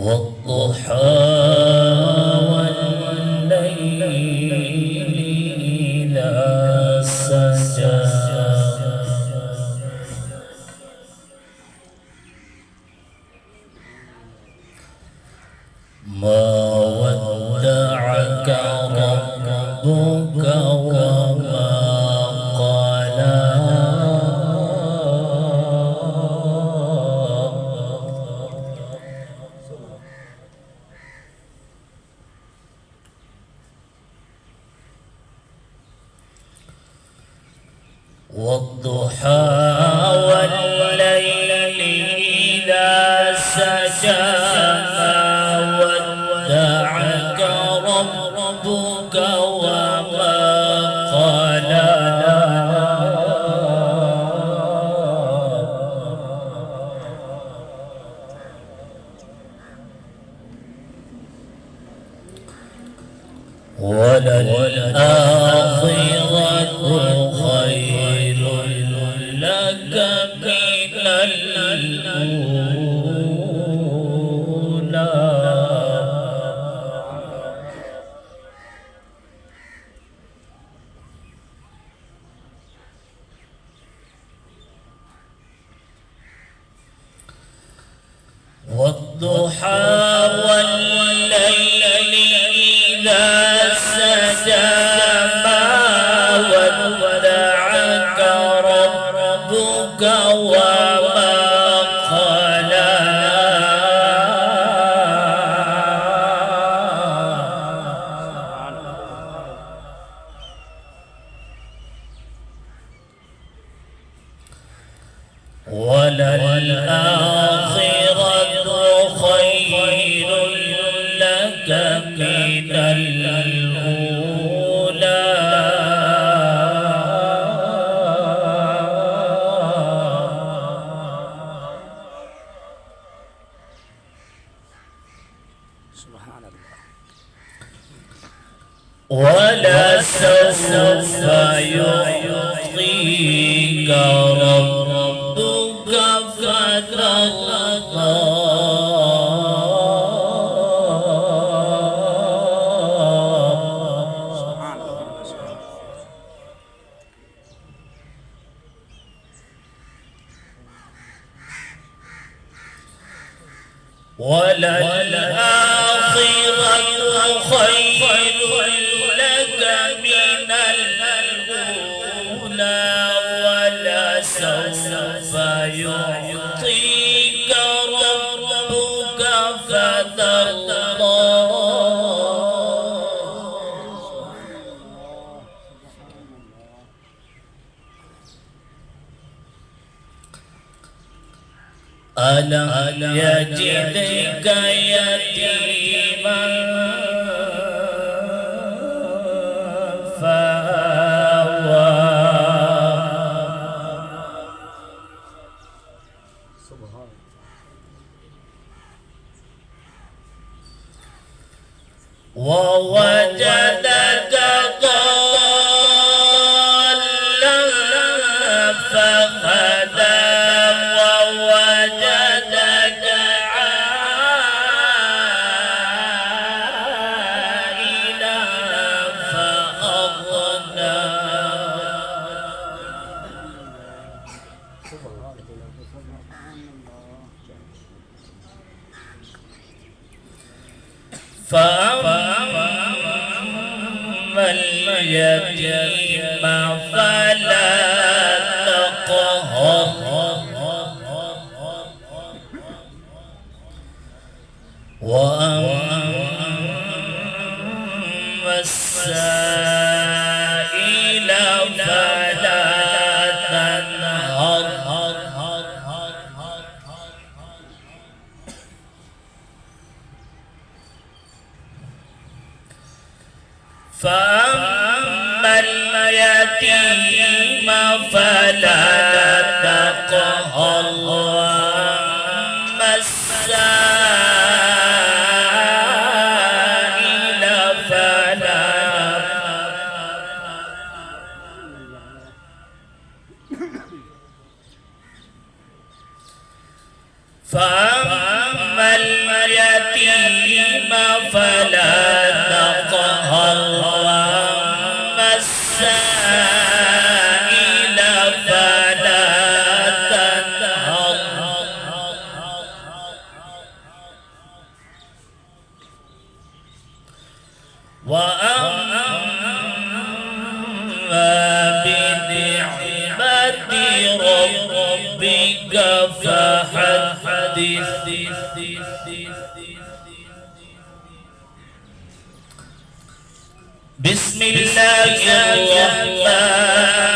والضحى والليل إذا سجى ما ودعك ربك وما قلى والضحى والليل إذا سجى ما ودعك ربك وما قلى وللآخرة خير لك من الأولى والضحى والليل إذا سجى ما ودعك ربك وما قلى وللآخرة خير لك من الأولى ولسوف يعطيك ربك فترضى وللآخرة خير لك من الأولى ولسوف يعطيك ربك فترضى ألم يجدك يتيما فآوى ووجدك ضالا فهدى ووجدك عائلا فأغنى فأما اليتيم فلا تقهر وأما السائل فلا تنهر فأما اليتيم فلا تقهر وأما السائل فلا فأما اليتيم اليتيم فلا تقهر وأما السائل فلا تنهر وأما بنعمة ربك فحدث بسم الله الرحمن